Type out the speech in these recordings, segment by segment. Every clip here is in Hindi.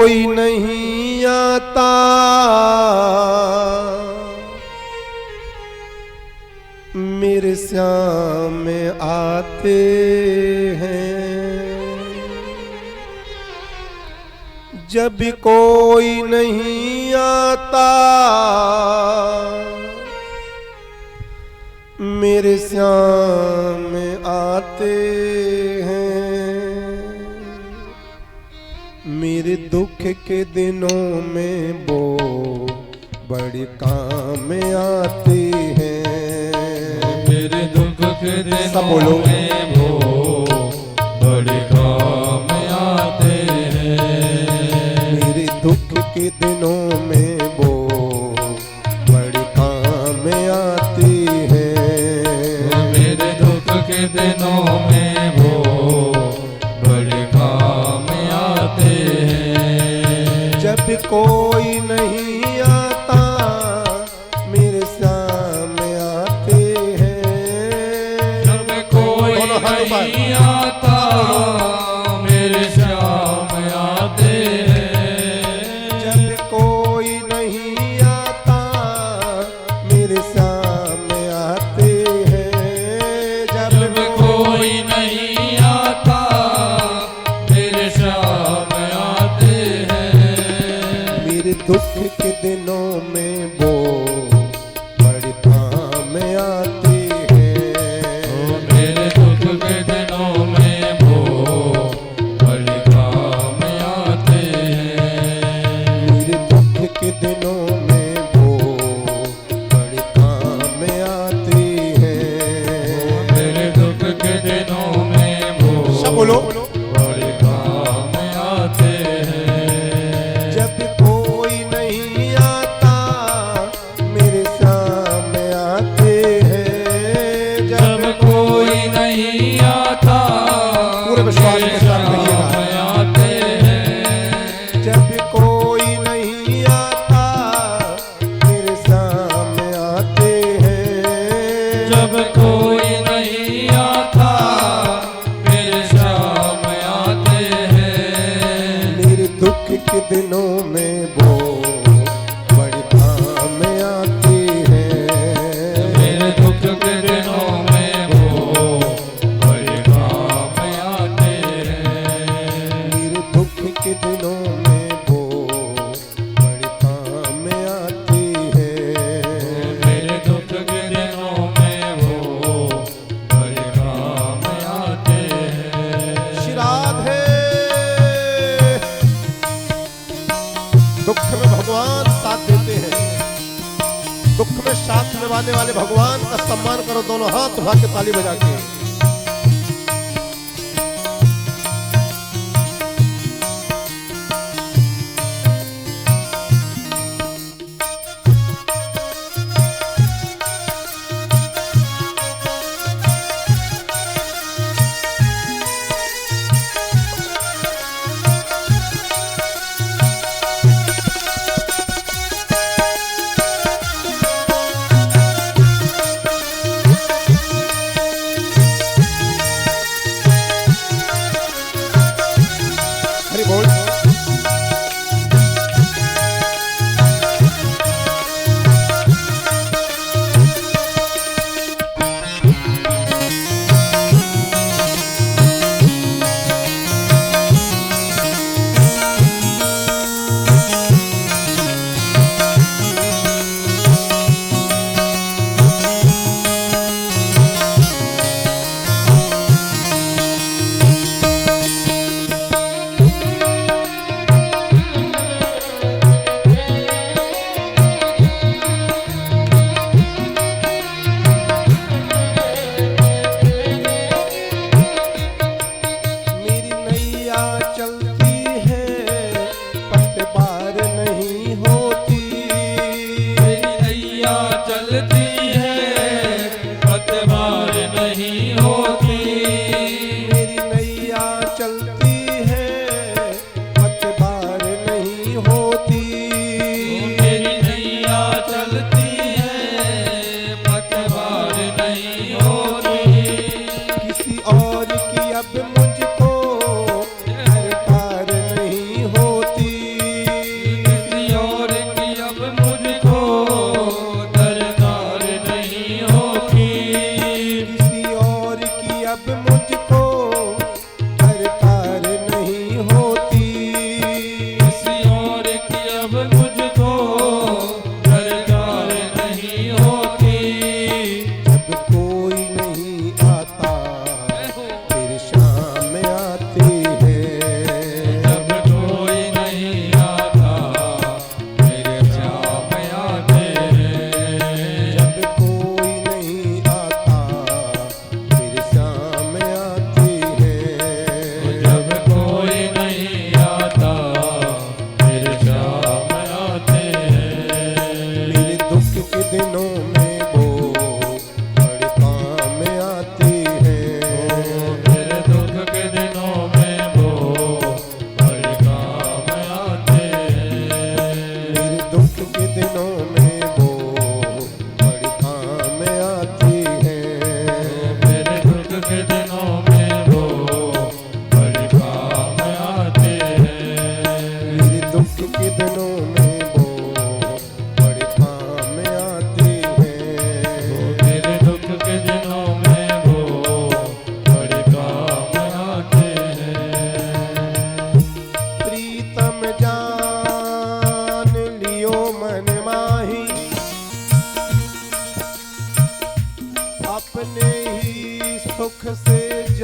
कोई नहीं आता मेरे श्याम में आते हैं। जब कोई नहीं आता मेरे श्याम में आते हैं। मेरे दुख के दिनों में वो बड़ी काम आती हैं। मेरे दुख के सब बोलो। दिनों में वो बड़े काम आते हैं। मेरे दुख के दिनों में वो बड़ी काम आती हैं। मेरे दुख के दिनों में वो बड़े काम आते हैं। जब कोई नहीं आता मेरे सामने आते हैं। जब कोई दोनों हाथ ऊपर। नहीं आता मेरे श्याम आते हैं। जब कोई नहीं आता मेरे सामने आते हैं। जब कोई नहीं आता मेरे श्याम आते हैं। मेरे दुख के दिनों में वो बड़ी काम आती है। मेरे दुख के दिनों में वो बड़े काम आते हैं। मेरे दुख के दिनों में वो बड़ी काम आती है। मेरे दुख के दिनों में वो सब बोलो। बड़े काम आते हैं। जब कोई नहीं आता मेरे सामने आते हैं। जब कोई नहीं आता पूरे विश्वास के साथ कहिएगा। मेरे श्याम आते हैं। जब कोई नहीं आता मेरे सामने आते हैं। जब कोई नहीं आता मेरे श्याम आते हैं। मेरे दुख के दिनों में वो बड़ी काम आती है। मेरे दुख के दिनों में वो बड़े काम आते हैं। मेरे दुख के दिनों में वो बड़ी काम आती है। मेरे दुख के दिनों में वो बड़े काम आते हैं। श्री राधे। दुख में भगवान साथ देते हैं। दुख में साथ निभाने वाले भगवान का सम्मान करो। दोनों हाथ उठा के ताली बजा के।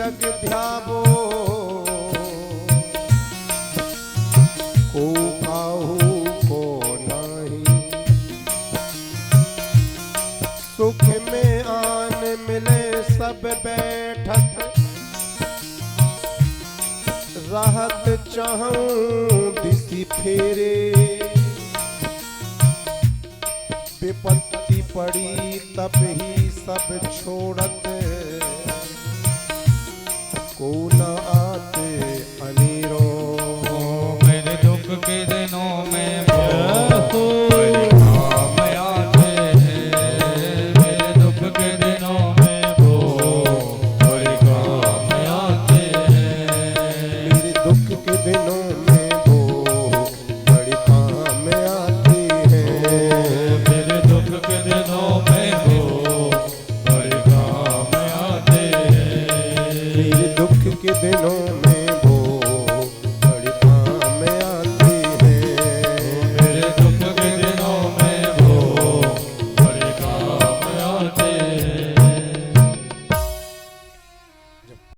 जग ध्यावो को काहू को नाही सुख में आन मिले सब बैठत राहत चाहूं दिसी फेरे विपत्ति पड़ी तब ही सब छोड़त को न आते अनीरो मेरे दुख के दिनों में बड़े काम आते हैं मेरे दुख के दिनों में बड़े काम आते हैं मेरे दुख के दिनों में वो बड़ी काम आती है मेरे दुख के दिनों में बड़े काम आते हैं मेरे दुख के दिनों में